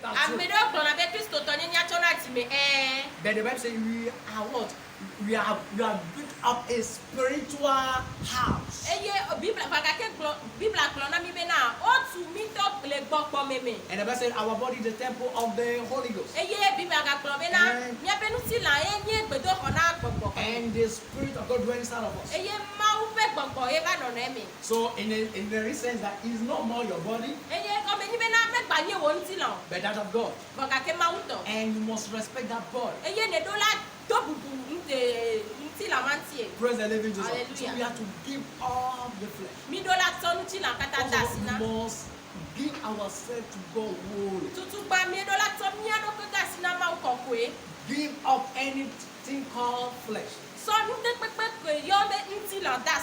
That's true. But the Bible says we are what? We are built up a spiritual house. And the Bible says our body is the temple of the Holy Ghost. And the Spirit of God dwells inside of us. So in the sense that it's not more your body, but that of God. And you must respect that body. Praise the living Jesus. So we have to give up the flesh. We must give ourselves to God wholly. Give up anything called flesh.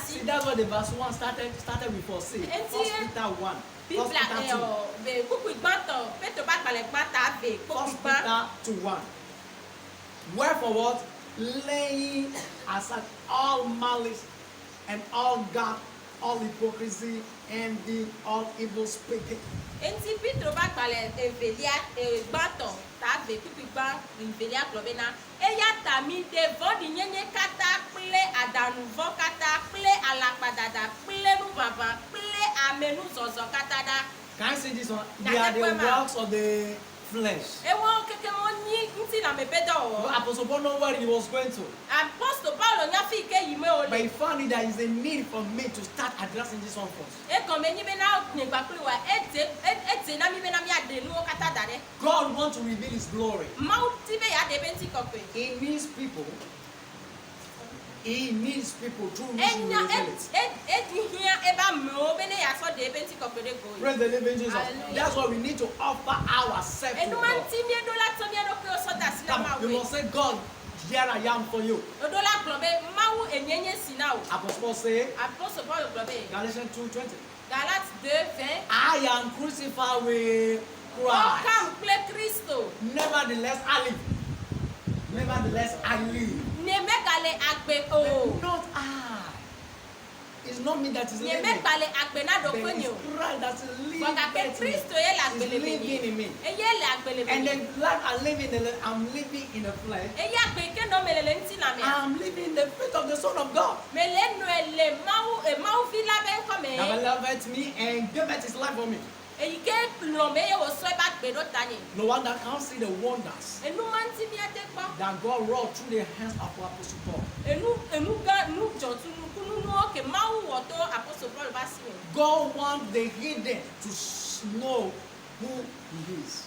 See, that's what the verse 1 started before. See, 1 Peter 1. 1 Peter 1. Wherefore what? Laying aside all malice and all guile, all hypocrisy, envy, all evil speaking. Can I say this one? They are the works of the flesh. Apostle Paul know where he was going to. But he found it there is a need for me to start addressing this one first. God wants to reveal his glory. He needs people. He needs people to reveal it. Praise the living Jesus. That's why we need to offer ourselves to God. Come, we must say, God, here I am for you. Apostle Paul say, Galatians 2:20. I am crucified with Christ. Nevertheless, I live. Nevertheless, I live. Not I. It's not me that is living. But it's Christ that is living in me. And the life I'm living in the flesh. I'm living in the faith of the Son of God. That loved me and gave his life for me. No one that can see the wonders that God wrought through the hands of Apostle Paul. God wants the hidden to know who he is.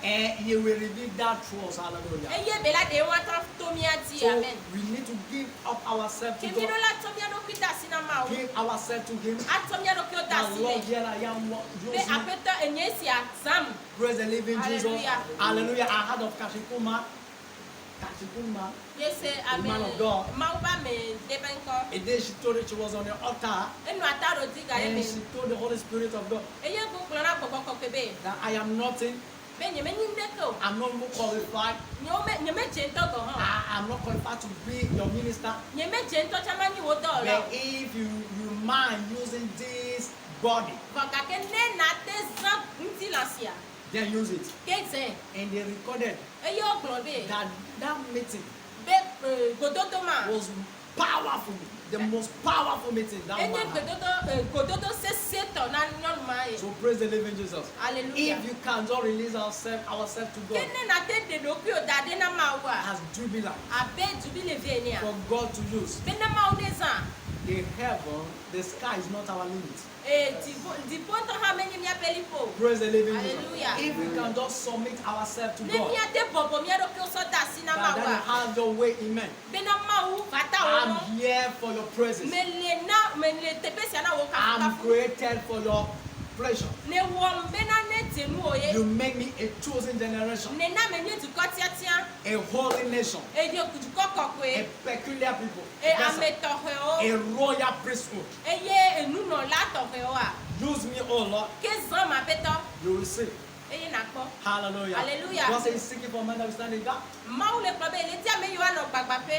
And he will reveal that to us. Hallelujah. So we need to give up ourselves to God. Give ourselves to him. The Lord, here I am. Praise the living Jesus. Hallelujah. I heard of Kashikuma. Yes, the man of God. And then she told it she was on the altar. And she told the Holy Spirit of God that I am nothing. I'm not more qualified. I'm not qualified to be your minister. But if you mind using this body, then use it. And they recorded that meeting was powerful. The most powerful meeting that one had. So praise the living Jesus. Hallelujah. If you can just release ourselves to God as jubilant for God to use. The heaven, the sky is not our limit. Praise the living Jesus. If we can just submit ourselves to God, that have your way, amen. I'm here for your presence. I'm created for your pleasure. You make me a chosen generation, a holy nation, a peculiar people, a royal priesthood. Use me, oh Lord. You will see. Hallelujah. Hallelujah. God says seeking for men that will stand in gap.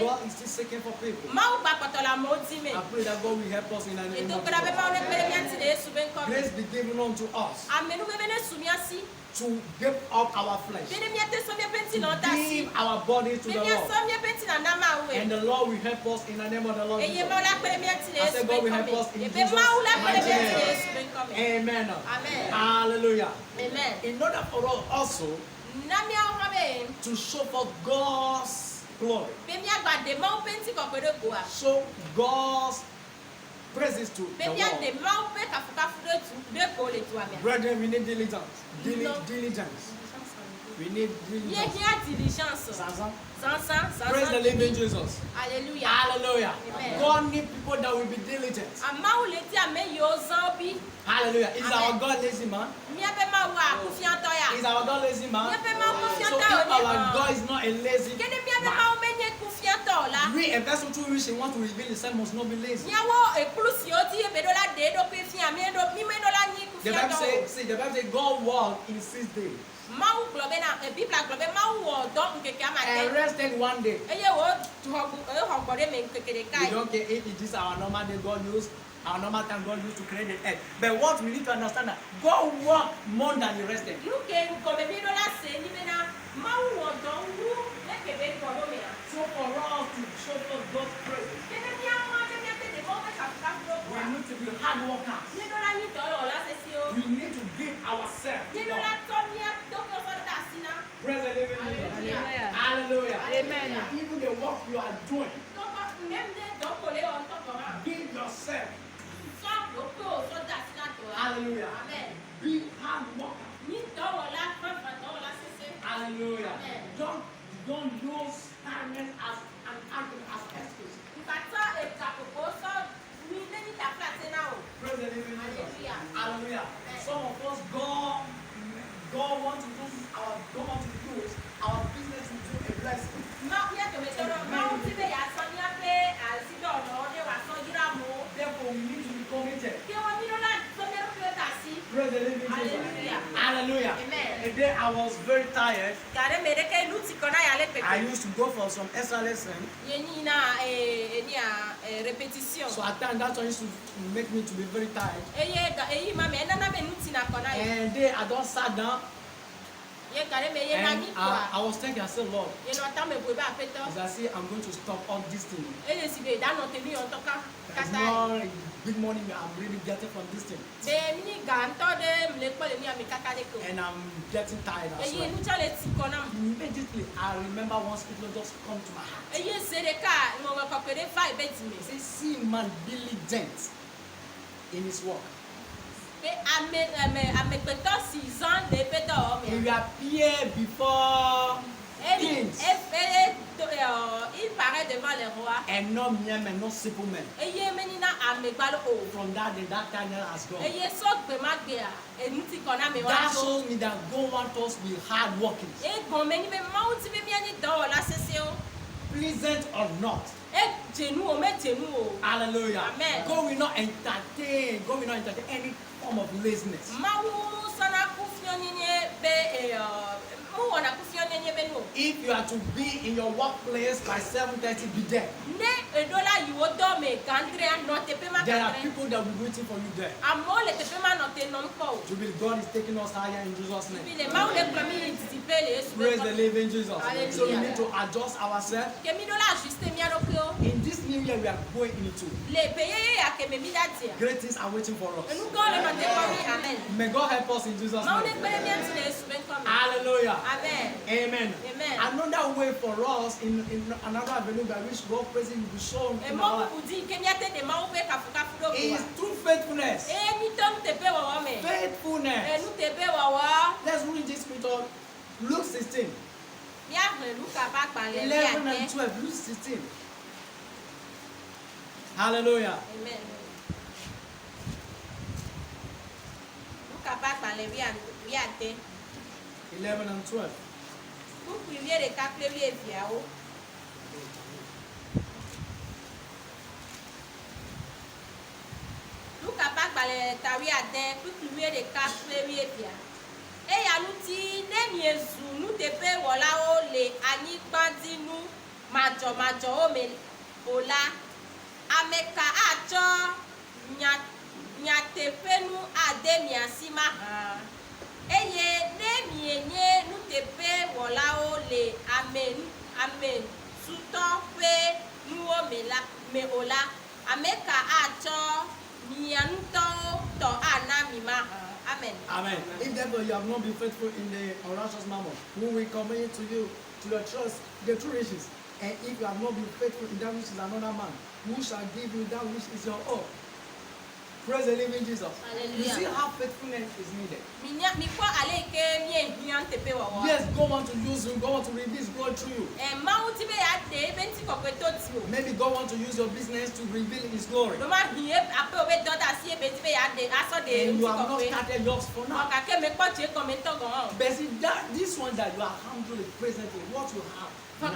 God is still seeking for people. I pray that God will help us in the name of Jesus. Grace be given unto us to give up our flesh, to give our body to the Lord, and the Lord will help us in the name of the Lord Jesus. I said God will help us in Jesus' mighty name. Amen. Amen. Hallelujah. Amen. In order for us also to show forth God's glory, show God's praises to the world. Brethren, we need diligence. Diligence. We need diligence. Praise the living Jesus. Hallelujah. Hallelujah. Amen. God needs people that will be diligent. Hallelujah. Is our God lazy man? Is our God lazy man? So if our God is not a lazy man, we, a vessel through which he wants to reveal himself, must not be lazy. The Bible says God walked in 6 days and rested one day. We don't care if it is our normal day God used, our normal time God used to create the earth. But what we need to understand that God worked more than he rested. So for us to show forth God's presence, we need to be hard workers. We need to give ourselves. Praise the living Jesus. Hallelujah. Amen. Even the work you are doing, give yourself. Hallelujah. Be hard worker. Hallelujah. Don't use kindness as an argument, as excuse. Praise the living Jesus. Hallelujah. Some of us, God wants to do our business to do a blessing. Therefore, we need to be committed. Praise the living Jesus. Hallelujah. A day I was very tired. I used to go for some extra lesson. So at times that used to make me to be very tired. And then I just sat down. And I was thinking, I said, Lord, as I say, I'm going to stop all these things. There's no big money I'm really getting from this thing. And I'm getting tired as well. Immediately, I remember one scripture just come to my heart. It says, see man diligent in his work. He will appear before kings and not mere men, not simple men. From that day, that time has gone. That shows me that God wants us to be hard working. Pleasant or not. Hallelujah. Amen. God will not entertain any form of laziness. If you are to be in your workplace by 7:30, be there. There are people that will be waiting for you there. God is taking us higher in Jesus' name. Praise the living Jesus. Hallelujah. So we need to adjust ourselves. In this new year we are going into, great things are waiting for us. May God help us in Jesus' name. Hallelujah. Amen. Amen. Amen. Another way for us in another avenue by which God presence will be shown in our life is through faithfulness. Faithfulness. Let's read this scripture, Luke 16. 11 and 12. Luke 16. Hallelujah. Amen. 11 and 12. Et ya nous dit, ne miezu nous te pe wala o le ani bandi nous majo o me ola ameka ajo nya te pe nous ade miasima ha. Eye ne mienye nous te pe wala o le amen suto pe nous o me ola ameka ajo mianto to anamima ha. Amen. Amen. If therefore you have not been faithful in the unrighteous mammon, who will commit to you to your trust, the true riches, and if you have not been faithful in that which is another man, who shall give you that which is your own? Praise the living Jesus. Hallelujah. You see how faithfulness is needed. Yes, God wants to use you. God wants to reveal His glory through you. Maybe God wants to use your business to reveal His glory. And you have not started yours for now. But see, this one that you are handling presently, what you have. How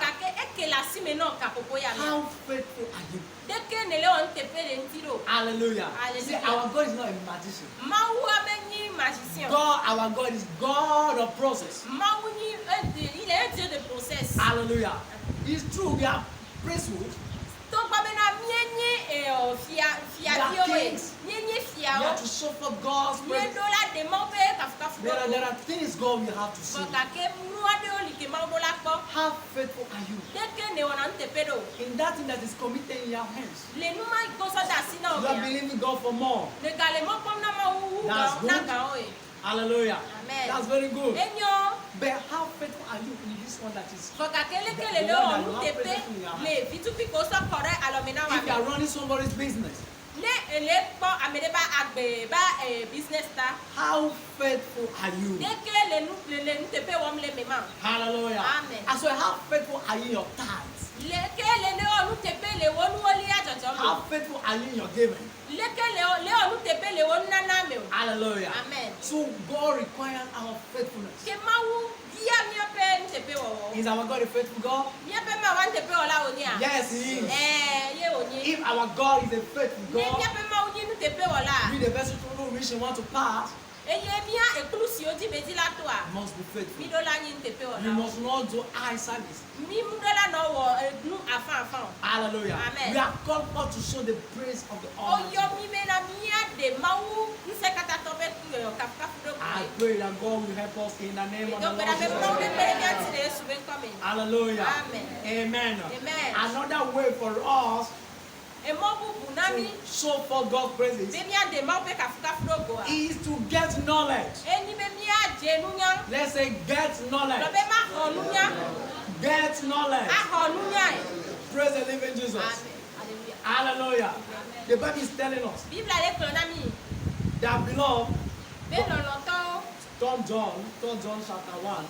faithful are you? Hallelujah. See, our God is not a magician. God, our God is God of process. Hallelujah. It's true, we are priesthood. We are kings. We have to show for God's presence. There are things God will have to see. How faithful are you? In that thing that is committed in your hands. You are believing God for more. That's good. Hallelujah. Amen. That's very good. But how faithful are you in this one that is the one that you have present in your hands? If you are running somebody's business, how faithful are you? Hallelujah. Amen. And so how faithful are you in your tithes? How faithful are you in your giving? Hallelujah. Amen. So God requires our faithfulness. Is our God a faithful God? Yes, He is. If our God is a faithful God, with the vessel through which He wants to pass, must be faithful. You must not do eye service. Hallelujah. Amen. We are called forth to show the praise of the Almighty. I pray that God will help us in the name of the Lord Jesus. Hallelujah. Amen. Amen. Amen. Another way for us to show for God's praises is to get knowledge. Let's say get knowledge. Get knowledge. Praise the living Jesus. Hallelujah. The Bible is telling us that beloved, John chapter 1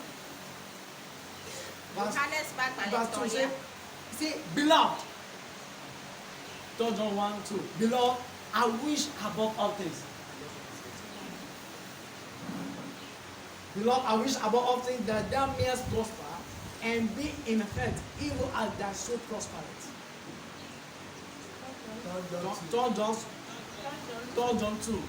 verse 2 say, beloved, John 1:2. Beloved, I wish above all things. Beloved, I wish above all things that thou mayest prosper and be in health, even as thy soul prospereth. John 2.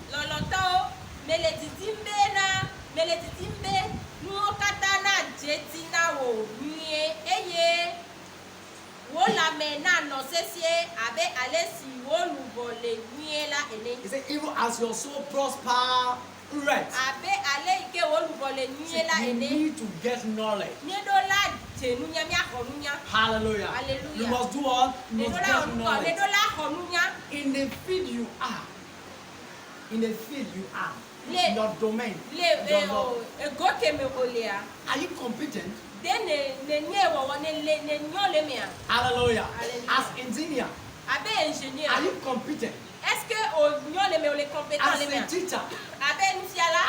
He said, even as your soul prosper, right? You need to get knowledge. Hallelujah. You must do what? You must get knowledge. In the field you are. In the field you are. Your domain. Are you competent? Hallelujah. As engineer, are you competent? As a teacher,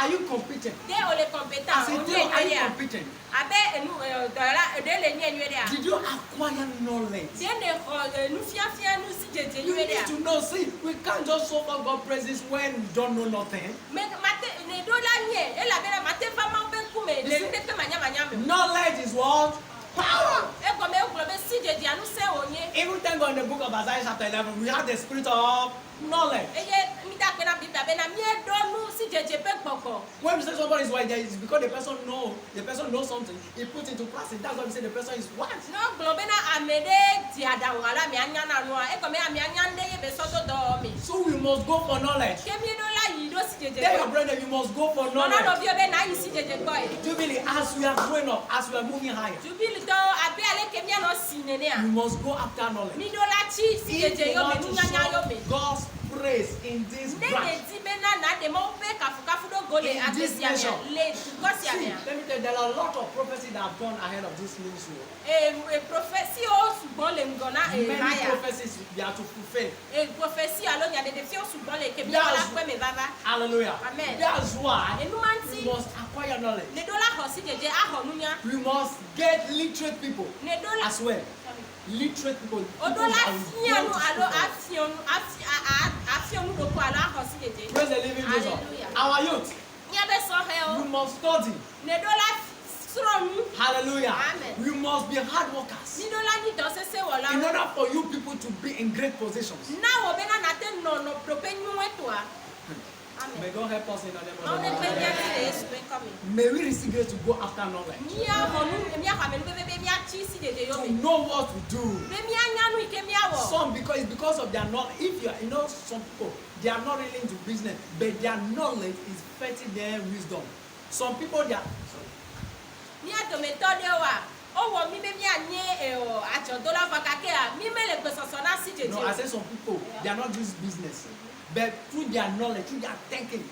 are you competent? As a teacher, are you competent? Did you acquire knowledge? You need to know. See, we can't just show for God praises when we don't know nothing. Knowledge is what? Power. Even thank God in the book of Isaiah chapter 11, we have the spirit of knowledge. When we say somebody is wise, it's because the person knows something. He puts into practice. That's why we say the person is wise. So we must go for knowledge. Tell your brother you must go for knowledge. Jubilee, as we are growing up, as we are moving higher, we must go after knowledge. If you want to show God's praise in this branch, in this nation. See, let me tell you, there are a lot of prophecies that have gone ahead of this ministry. Many prophecies they are to fulfill. Hallelujah. Amen. That's why we must acquire knowledge. We must get literate people as well. Literate people. Praise the living Jesus. Our youth, we must study. Hallelujah. Amen. We must be hard workers in order for you people to be in great positions. May God help us in the name of the Lord. May we receive grace to go after knowledge. To know what to do. Some because of their knowledge. If you are, some people they are not really into business, but their knowledge is fetching their wisdom. Some people they are. No, I say some people they are not just business, but through their knowledge, through their thinking,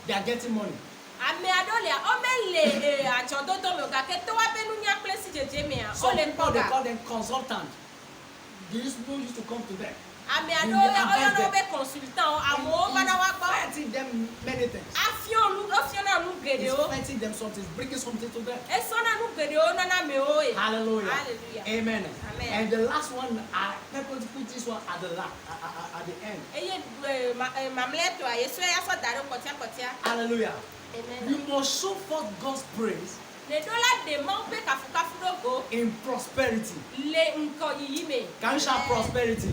they are getting money. Some people they call them consultants. They used to come to them. Fighting them many things. It's fighting them something, bringing something to them. Hallelujah. Hallelujah. Amen. Amen. And the last one, I purposely put this one at the end. Hallelujah. Amen. We must show forth God's praise in prosperity. Can you shout prosperity?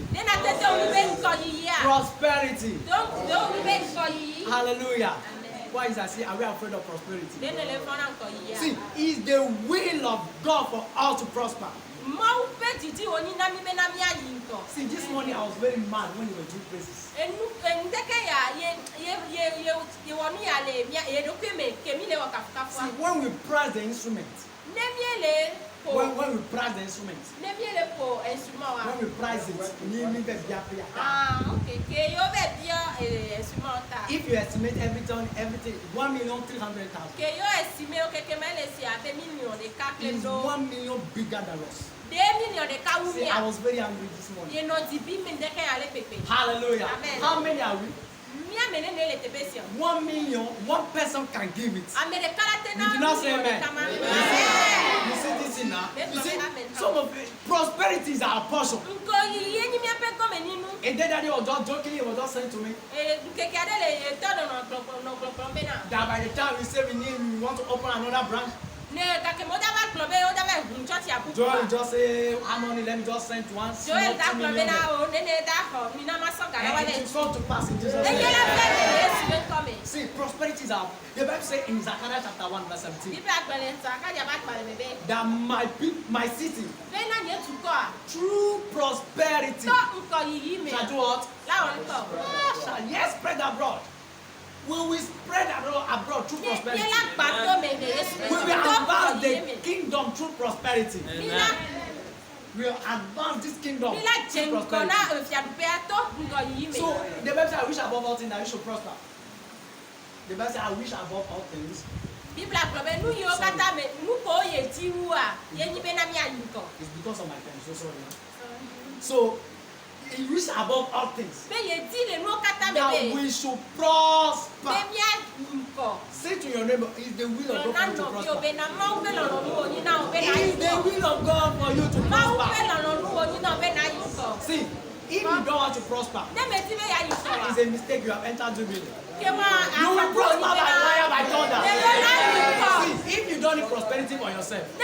Prosperity. Hallelujah. Why is that? Are we afraid of prosperity? See, it's the will of God for us to prosper. See, this morning I was very mad when you were doing praises. See, when we praise the instrument, when we praise the instrument, when we praise it, if you estimate everything 1,300,000, is 1 million bigger than us. See, I was very angry this morning. Hallelujah. Amen. How many are we? 1 million, one person can give it. You do not say amen. You see this in now? You see, some of it, prosperity is our portion. And then Daddy was just joking, he was just saying to me that by the time we say we want to open another branch, Joel just say, Harmony, let me just send one small 2 million. And it will come to pass in Jesus' name. See, prosperity is our. The Bible says in Zechariah chapter 1 verse 17 that my city through prosperity shall do what? Shall yes spread abroad. We will spread abroad through prosperity. We will advance the kingdom through prosperity. Amen. We will advance this kingdom through prosperity. So the Bible says, I wish above all things that you should prosper. The Bible says, I wish above all things. It's because of my time, so sorry. So he wish above all things that we should prosper. Say to your neighbor, it's the will of God for you to prosper. It's the will of God for you to prosper. See, if you don't want to prosper, that is a mistake. You have entered Jubilee. You will prosper by fire, by thunder. See, if you don't need prosperity for yourself, you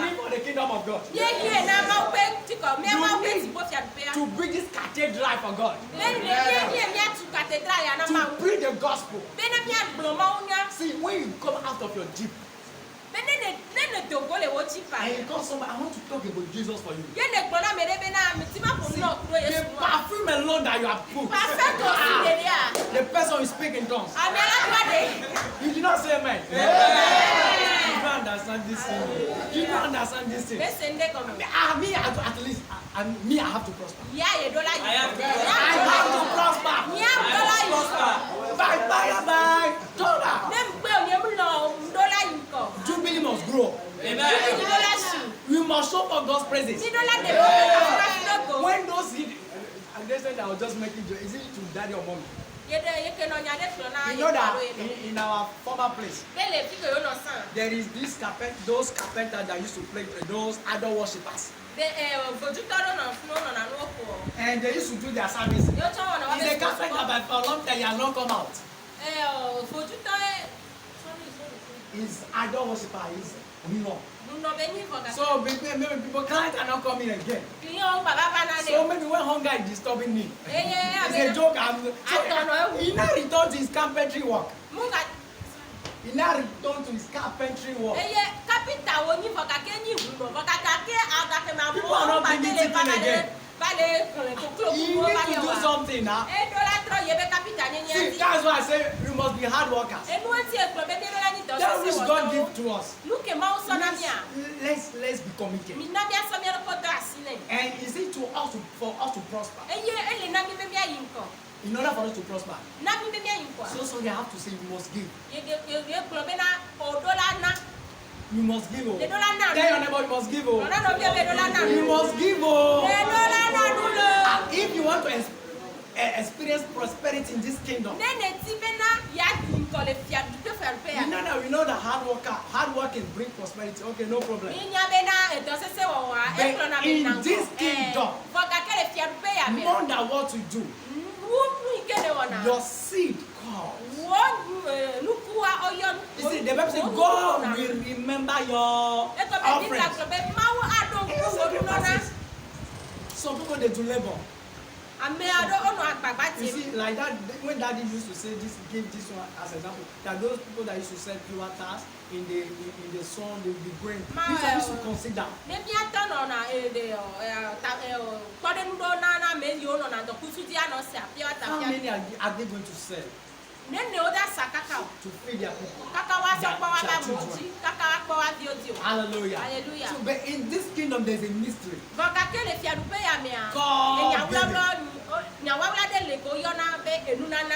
need for the kingdom of God. to bring this cathedral for God. To preach the gospel. See, when you come out of your jeep, and you call somebody, I want to talk about Jesus for you. See, the perfume alone that you have put, the person will speak in tongues. You did not say amen. You don't understand this thing. You don't understand this thing. Me, at least, I have to prosper. I have to prosper. Bye. Jubilee must grow. Amen. We must show for God's presence. When those and they said I was just making joke. Is it to daddy or mommy? You know that in our former place, there is this those carpenters that used to play those idol worshippers. And they used to do their service. He's a carpenter, but for a long time he has not come out. His idol worshipper is Nuno. So maybe people cannot come in again. So maybe when hunger is disturbing me, it's a joke. He now returned to his carpentry work. He now returned to his carpentry work. People are not bringing chicken again. You need to do something now. See, that's why I say we must be hard workers. That which God gives to us. Let's be committed. And is it for us to prosper? In order for us to prosper. So they have to say we must give. You must give. Tell your neighbor you must give. You must give. If you want to experience prosperity in this kingdom, we know that hard working brings prosperity. Okay, no problem. But in this kingdom, more than what you do, your seed comes. You see, the Bible says God will remember your offerings. Some people they do labor. You see, like that, when Daddy used to say this, give this one as example, that those people that used to sell pure tax in the sun, they will be grain. This one used to consider. How many are they going to sell? To feed their people. Hallelujah. So, but in this kingdom, there's a mystery. God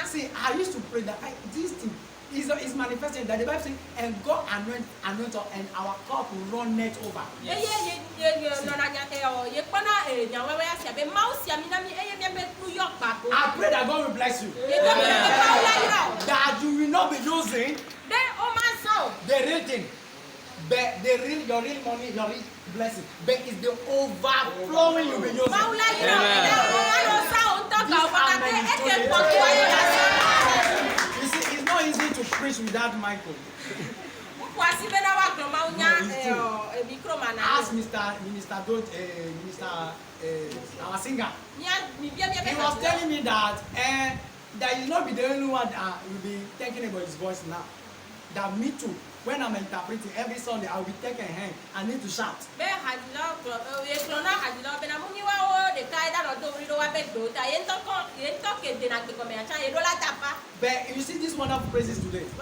see, I used to pray that this thing is manifesting, that the Bible says, and God anoint us, and our cup will run net over. Yes. I pray that God will bless you. That you will not be using the real thing, but your real money, your real blessing, but it's the overflowing you will be using. You see, it's not easy to preach without Michael. Ask Minister our singer. He was telling me that that you not be the only one that will be thinking about his voice now. That me too. When I'm interpreting every Sunday, I will be taking a hand. I need to shout. But you see this wonderful praises today. If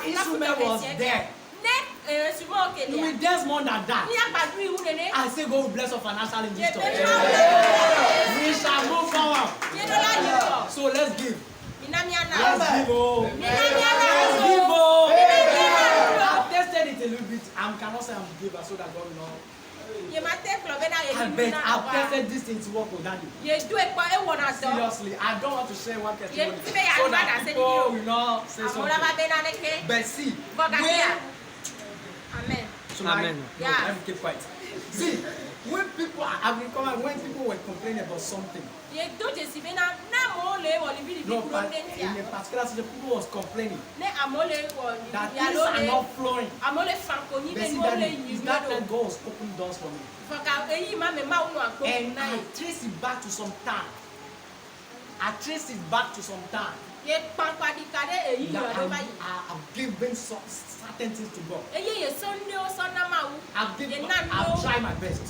Ismael was there, you will dance more than that. I say God will bless us financially in this church. We shall move forward. So let's give. Let's give. Let's give. I've tested it a little bit. I cannot say I'm a giver so that God will know. I've tested this thing to work with Daddy. Seriously, I don't want to share one testimony so that people will not say something. But see, Amen. So Amen. Let me keep quiet. See, when people when people were complaining about something. No, but in a particular situation, people was complaining that things are not flowing. They see that is that time God was opening doors for me. And I trace it back to some time. I've given certain things to God. I've tried my best.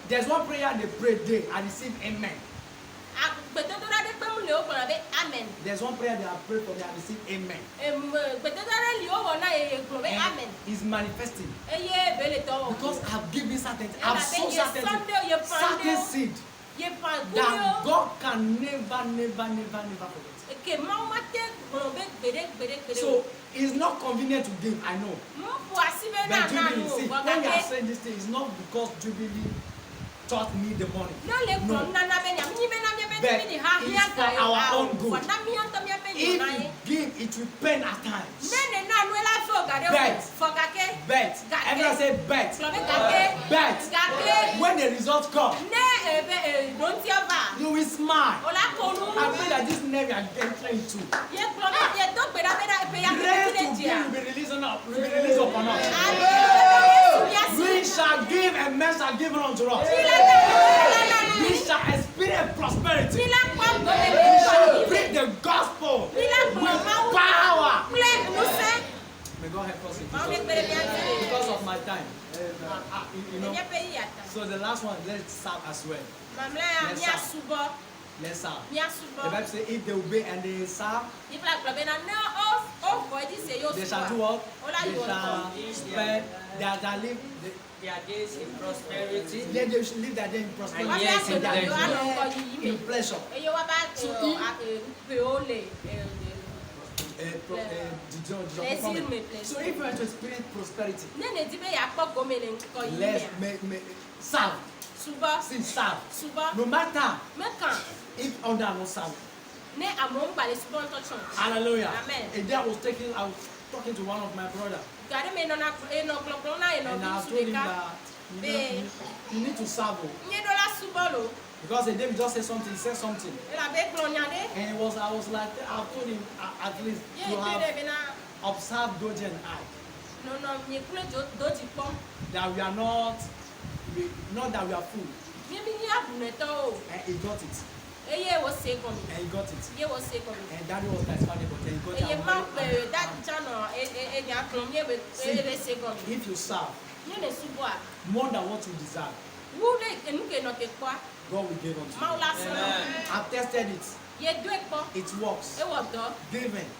There's one prayer they prayed there, I received amen. There's one prayer they have prayed for me, I received amen. And it's manifesting. Because I've given certain, I've sown certain seed that God can never forget. So it's not convenient to give, I know. But Jubilee, see, when you are saying this thing, it's not because Jubilee taught me the money. No. But it's for our own good. If you give, it will pain at times. Bet. Everyone say bet. Bet. When the results come, you will smile. I pray that this name you are entering into. Grace to give will be released upon us. We shall give and men shall give unto us. We shall experience prosperity. We shall bring the gospel with power. May God help us because of my time. So the last one, let's serve as well. Let's serve. The Bible says if they obey and they serve, they shall do what? They shall spend their days in prosperity. They should live their day in prosperity. And yes, in pleasure. So if you want to experience prosperity, let's serve. Sin serve. No matter if under no serve. Hallelujah. Amen. A day I was talking to one of my brothers. And I told him that you need to serve. Because the day we just said something, he said something. And I was like, I told him at least you have observed Doji and I. That we are not that we are full. And he got it. And he got it. And Daddy was like funny, but he got it. If you serve more than what you deserve, God will give unto you. I've tested it. It works. Giving.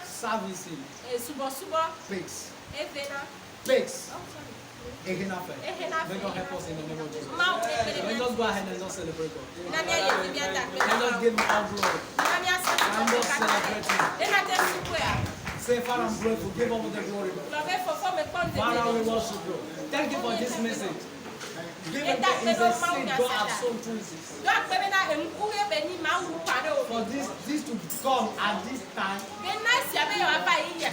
Servicing. Pigs. May God help us in the name of Jesus. Let's just go ahead and just celebrate God. Let's just give him all glory. I'm just celebrating. Say, Father, I'm grateful. Give all the glory. Father, we worship you. Thank you for this message. Give it is a seed God has sown through this. For this to come at this time,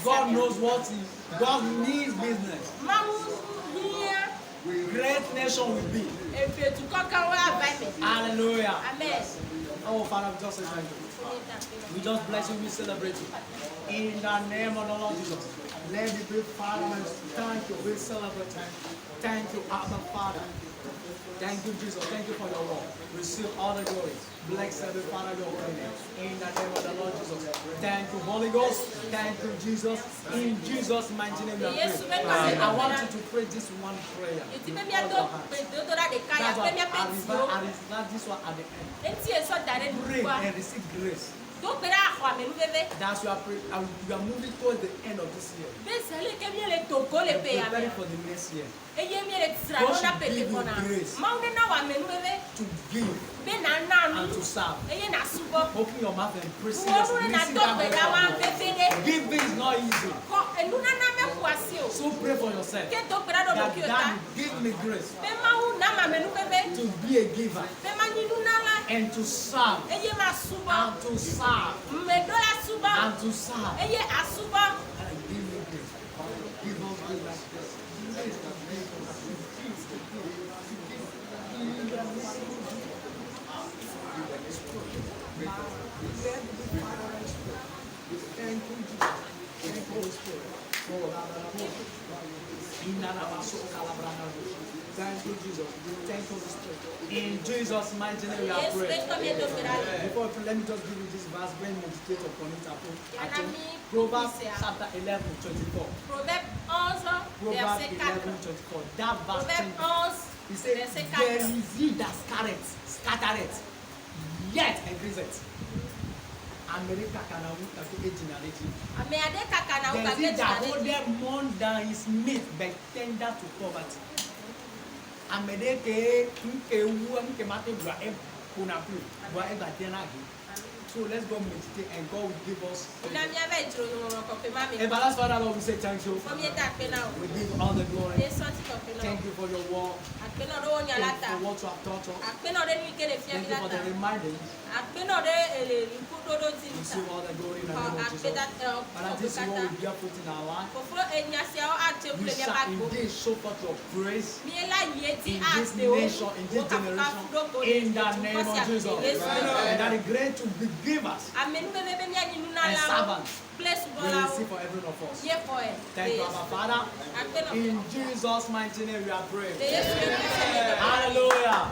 God knows what God needs business. Great nation will be. Hallelujah. Amen. Oh, Father, we just say thank you. We just bless you, we celebrate you. In the name of the Lord Jesus. Let it be, Father, thank you, we celebrate you. Thank you, Abba, Father. Thank you, Jesus. Thank you for your word. Receive all the glory. Blessed be, Father, your holy name. In the name of the Lord Jesus. Thank you, Holy Ghost. Thank you, Jesus. In Jesus' mighty name, we are praying. I want you to pray this one prayer. That's what this one at the end. Pray and receive grace. That's why we are moving towards the end of this year. We're preparing for the next year. God should give you grace to give and to serve. Open your mouth and pray seriously. Giving is not easy. So pray for yourself. That God give me grace to be a giver and to serve and to serve and to serve. And give me grace. Give us grace like this. Thank you, Jesus. Thank you, Spirit. In Jesus' mighty name, we are Yesu praying. Kristo miye Before I pray, let me just give you this verse when meditate upon it. Yana mi Proverbs isi a. chapter 11:24. Proverbe 11, Proverbs verset 4. 11:24. That verse Proverbe 10. 11, He said, verset there 4. is he that scattereth, yet increaseth. America can Ame ade kaka na there uka is he that ketu holdeth more than his meat, but tender to poverty. America nke wu nke mate bua e kuna pu bua e ba tena agi. So let's go meditate and God will give us. Everlasting Father, Lord, we say thank you. We give you all the glory. Thank you for your word. Thank you for what you have taught us. Thank you for the reminding. Receive all the glory in the name of Jesus. Father, this is what we bear fruit in our life. We shall indeed show forth your praise in this nation, in this generation, in the name of Jesus. And that is great to be givers and servants. We receive for every one of us. Thank you, our Father. In Jesus' mighty name we are praying. Hallelujah.